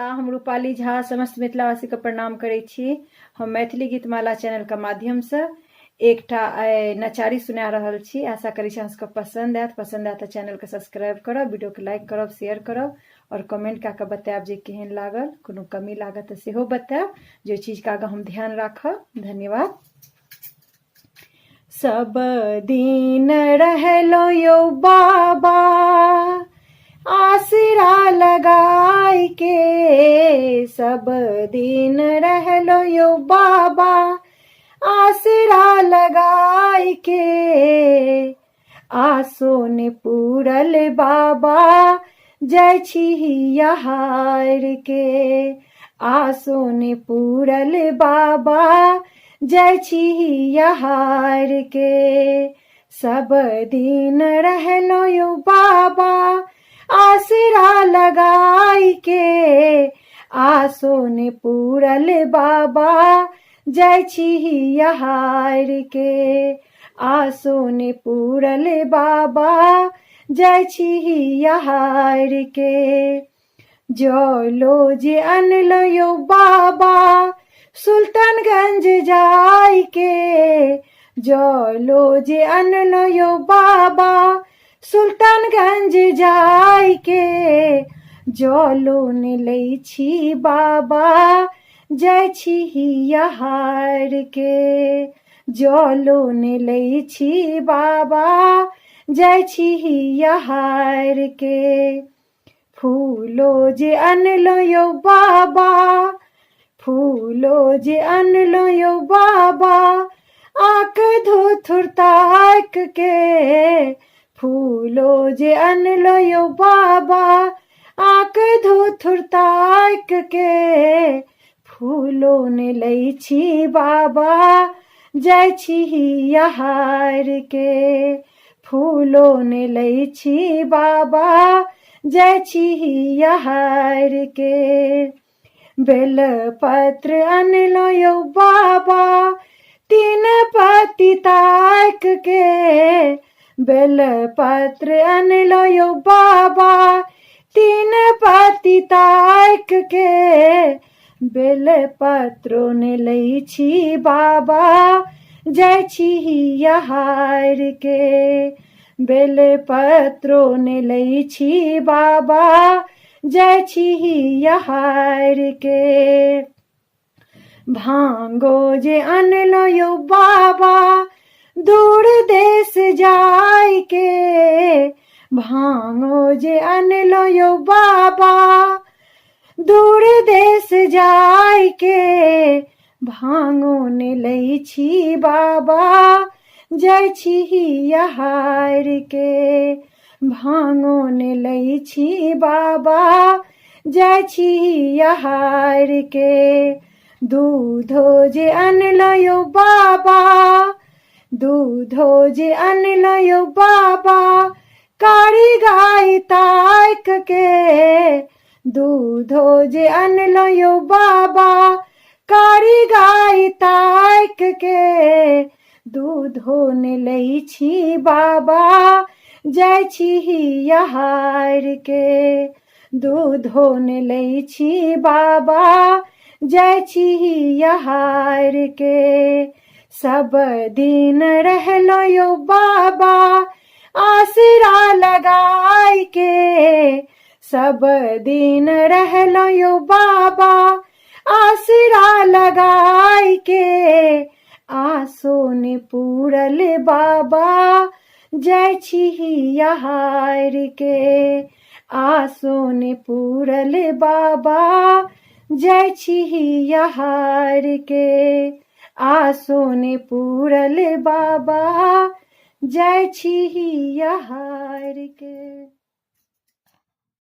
नमस्कार, हम रूपाली झा समस्त मिथिलावासी के प्रणाम करै छी। हम मैथिली गीतमाला चैनल के माध्यम से एकटा नचारी सुना रहल छी। आशा करै छी अहाँ सबके पसंद आयत तऽ चैनल के सब्सक्राइब करब, वीडियो के लाइक करब, शेयर करब और कमेंट कऽ के बतायब जे केहन लागल। कोनो कमी लागत तऽ सेहो बतायब, जे चीज के आगे हम ध्यान राखब। धन्यवाद। सब दिन रहलो यो बाबा आसरा लगाई के, सब दिन रहलो यो बाबा आसरा लगाई के। आसो ने पूरल बाबा जय छी यहार के, आसो ने पूरल बाबा जय छी यहार के। सब दिन रहलो यो बाबा आसरा लगाई के, आसो ने पूरल बाबा जय छी यहार के। आसो ने पूरल बाबा जय छी यहार के। जलो जे अनलो यो बाबा सुल्तानगंज जाय के, जलो जे अनलो यो बाबा सुल्तानगंज जाय के। जलो ने लै छी बाबा जय छी यहार के, जलो ने लै छी बाबा जय छी यहार के। फूलो जे अनलो यो बाबा, फूलो जे अनलो यो बाबा आक धोथुर ताक के। फूलो जे अनलो यो बाबा आक धोथुर ताक के। फूलो ने लै छी बाबा जय छी यहार के, फूलो ने लै छी बाबा जय छी यहार के। बेल पत्र अनलो यो बाबा तीन पत्ती ताक के, बेल पत्र अनलो यो बाबा तीन पत्ती ताक के। बेल पत्रो ने लै छी बाबा जय छी यहार के, बेल पत्रो ने लै छी बाबा जय छी यहार के। भांगो जे अनलो यो बाबा दूर देश जाय के, भांगो जे अनलो यो बाबा दूर देश जाय के। भांगो ने लै छी बाबा जय छी यहार के, भांगो ने लै छी बाबा जय छी यहार के। दूधो जे अनलो यो बाबा, दूधो जे अनलो यो बाबा कारी गाय ताक के। दूधो जे अनलो यो बाबा कारी गाय ताक के। दूधो ने लै छी बाबा जय छी यहार के, दूधो ने लै छी बाबा जय छी यहार के। सब दिन रहलो यो बाबा आसरा लगाई के, सब दिन रहलो यो बाबा आसरा लगाई के। आसो ने पूरल बाबा जय छी यहार के, आसो ने पूरल बाबा जय छी यहार के। आसो ने पूरल बाबा जय छी यहार के।